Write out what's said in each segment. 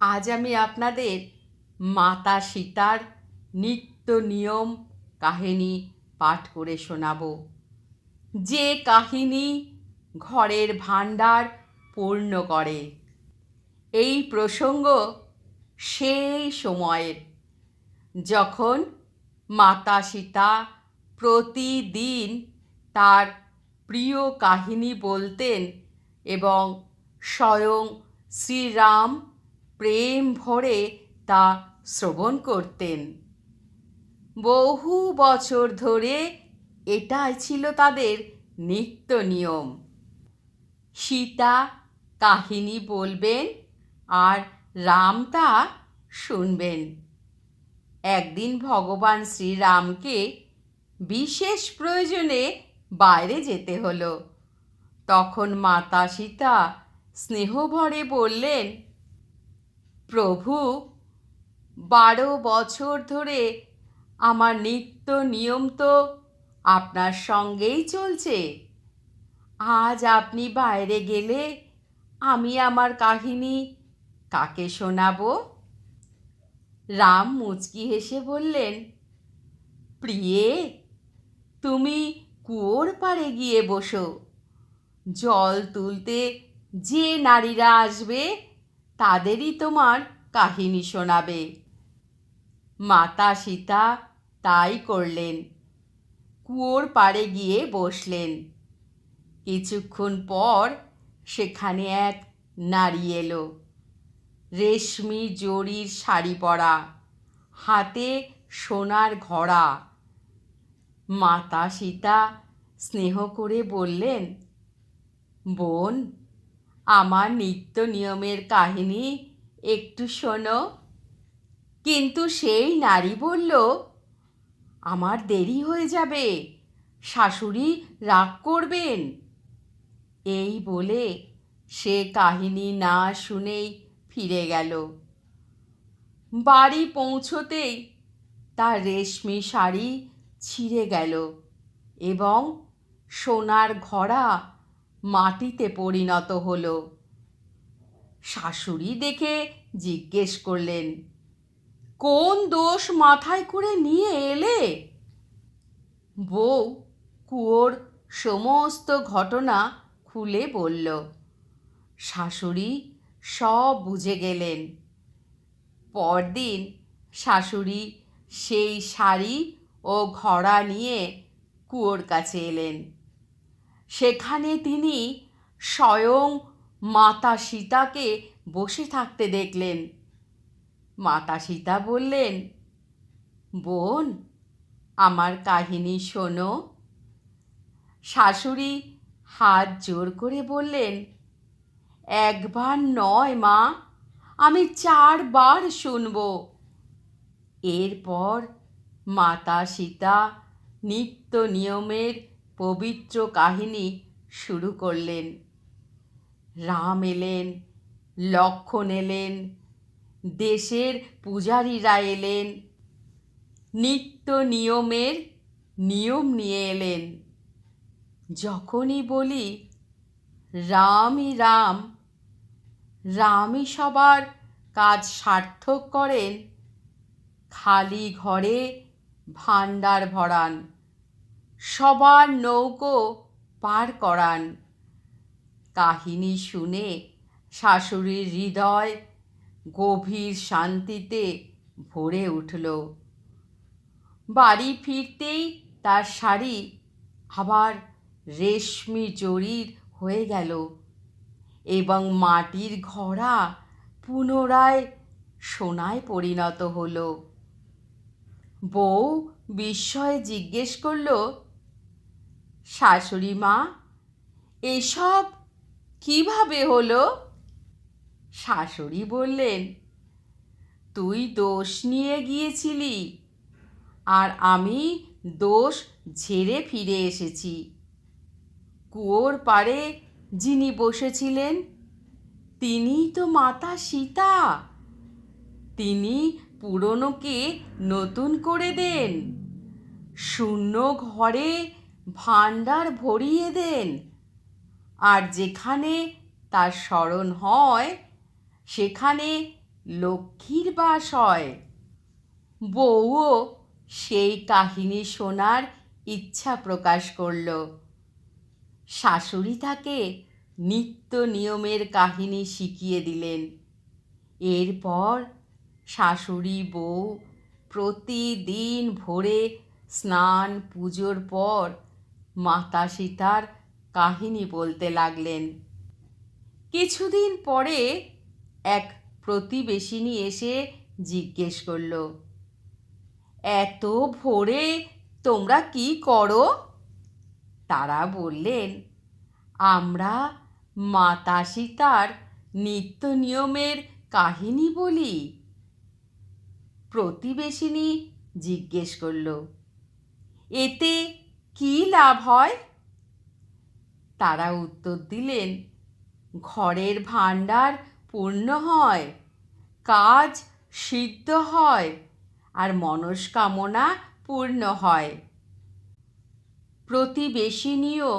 আজ আমি আপনাদের মাতা সীতার নিত্য নিয়ম কাহিনী পাঠ করে শোনাব, যে কাহিনী ঘরের ভাণ্ডার পূর্ণ করে। এই প্রসঙ্গ সেই সময়ের, যখন মাতা সীতা প্রতিদিন তার প্রিয় কাহিনী বলতেন এবং স্বয়ং শ্রীরাম প্রেম ভরে তা শ্রবণ করতেন। বহু বছর ধরে এটাই ছিল তাদের নিত্য নিয়ম। সীতা কাহিনী বলবেন আর রাম তা শুনবেন। একদিন ভগবান শ্রীরামকে বিশেষ প্রয়োজনে বাইরে যেতে হলো। তখন মাতা সীতা স্নেহভরে বললেন, প্রভু, 12 বছর ধরে আমার নিত্য নিয়ম তো আপনার সঙ্গেই চলছে। আজ আপনি বাইরে গেলে আমি আমার কাহিনী কাকে শোনাবো? রাম মুচকি হেসে বললেন, প্রিয়ে, তুমি কুয়োর পাড়ে গিয়ে বসো। জল তুলতে যে নারীরা আসবে তাদেরই তোমার কাহিনী শোনাবে। মাতা সীতা তাই করলেন। কুয়োর পাড়ে গিয়ে বসলেন। কিছুক্ষণ পর সেখানে এক নারী এলো। রেশমি জরির শাড়ি পরা, হাতে সোনার ঘড়া। মাতা সীতা স্নেহ করে বললেন, বোন, আমার নিত্য নিয়মের কাহিনী একটু শোনো। কিন্তু সেই নারী বলল, আমার দেরি হয়ে যাবে, শাশুড়ি রাগ করবেন। এই বলে সে কাহিনী না শুনেই ফিরে গেল। বাড়ি পৌঁছতেই তার রেশমি শাড়ি ছিঁড়ে গেল এবং সোনার ঘড়া মাটিতে পরিণত হলো। শাশুড়ি দেখে জিজ্ঞেস করলেন, কোন দোষ মাথায় করে নিয়ে এলে? বউ কুয়োর সমস্ত ঘটনা খুলে বলল। শাশুড়ি সব বুঝে গেলেন। পরদিন শাশুড়ি সেই শাড়ি ও ঘড়া নিয়ে কুয়োর কাছে এলেন। সেখানে তিনি স্বয়ং মাতা সীতাকে বসে থাকতে দেখলেন। মাতা সীতা বললেন, বোন, আমার কাহিনী শোনো। শাশুড়ি হাত জোর করে বললেন, একবার নয় মা, আমি 4 বার শুনব। এরপর মাতা সীতা নিত্য নিয়মের পবিত্র কাহিনী শুরু করলেন। রাম এলেন, লক্ষ্মণ এলেন, দেশের পূজারীরা এলেন, নিত্য নিয়মের নিয়ম নিয়ে এলেন। যখনই বলি রামই রাম, রামই সবার কাজ সার্থক করেন, খালি ঘরে ভাণ্ডার ভরান, সবার নৌকো পার করান। কাহিনী শুনে শাশুড়ির হৃদয় গভীর শান্তিতে ভরে উঠল। বাড়ি ফিরতেই তার শাড়ি আবার রেশমি জরির হয়ে গেল এবং মাটির ঘড়া পুনরায় সোনায় পরিণত হলো। বউ বিস্ময়ে জিজ্ঞেস করল, শাশুড়ি মা, এসব কিভাবে হলো? শাশুড়ি বললেন, তুই দোষ নিয়ে গিয়েছিলি আর আমি দোষ ঝেড়ে ফিরে এসেছি। কুয়োর পাড়ে যিনি বসেছিলেন তিনিই তো মাতা সীতা। তিনি পুরনোকে নতুন করে দেন, শূন্য ঘরে ভাণ্ডার ভরিয়ে দেন, আর যেখানে তার স্মরণ হয় সেখানে লক্ষ্মীর বাস হয়। বউও সেই কাহিনী শোনার ইচ্ছা প্রকাশ করল। শাশুড়ি তাকে নিত্য নিয়মের কাহিনী শিখিয়ে দিলেন। এরপর শাশুড়ি বউ প্রতিদিন ভোরে স্নান পুজোর পর মাতা সীতার কাহিনী বলতে লাগলেন। কিছুদিন পরে এক প্রতিবেশিনী এসে জিজ্ঞেস করল, এত ভোরে তোমরা কি করো? তারা বললেন, আমরা মাতা সীতার নিত্য নিয়মের কাহিনী বলি। প্রতিবেশিনী জিজ্ঞেস করল, এতে কি লাভ হয়? তারা উত্তর দিলেন, ঘরের ভাণ্ডার পূর্ণ হয়, কাজ সিদ্ধ হয়, আর মনস্কামনা পূর্ণ হয়। প্রতিবেশিনীও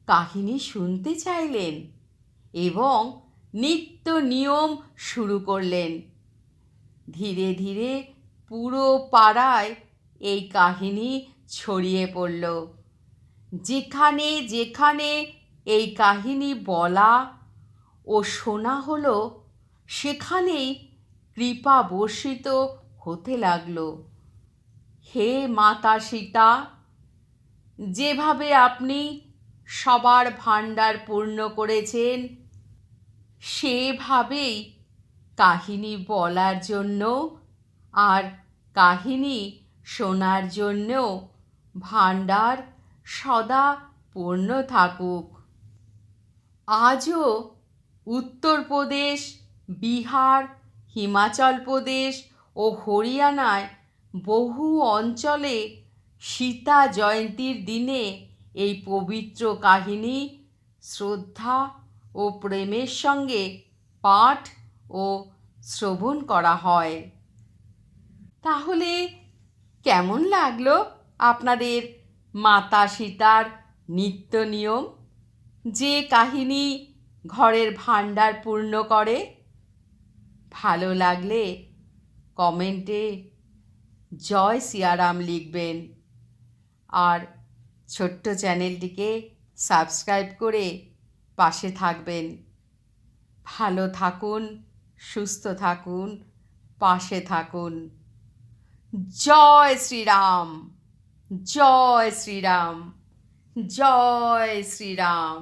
কাহিনী শুনতে চাইলেন এবং নিত্য নিয়ম শুরু করলেন। ধীরে ধীরে পুরো পাড়ায় এই কাহিনী ছড়িয়ে পড়ল। যেখানে যেখানে এই কাহিনী বলা ও শোনা হলো, সেখানেই কৃপা বর্ষিত হতে লাগলো। হে মাতা সীতা, যেভাবে আপনি সবার ভাণ্ডার পূর্ণ করেছেন, সেভাবেই কাহিনী বলার জন্য আর কাহিনী শোনার জন্য ভাণ্ডার সদা পূর্ণ থাকুক। আজও উত্তরপ্রদেশ, বিহার, হিমাচল প্রদেশ ও হরিয়ানায় বহু অঞ্চলে সীতা জয়ন্তীর দিনে এই পবিত্র কাহিনী শ্রদ্ধা ও প্রেমের সঙ্গে পাঠ ও শ্রবণ করা হয়। তাহলে কেমন লাগলো আপনাদের মাতা সীতার নিত্য নিয়ম, যে কাহিনী ঘরের ভাণ্ডার পূর্ণ করে? ভালো লাগলে কমেন্টে জয় সিয়ারাম লিখবেন আর ছোট্ট চ্যানেলটিকে সাবস্ক্রাইব করে পাশে থাকবেন। ভালো থাকুন, সুস্থ থাকুন, পাশে থাকুন। জয় শ্রীরাম, জয় শ্রীরাম, জয় শ্রীরাম।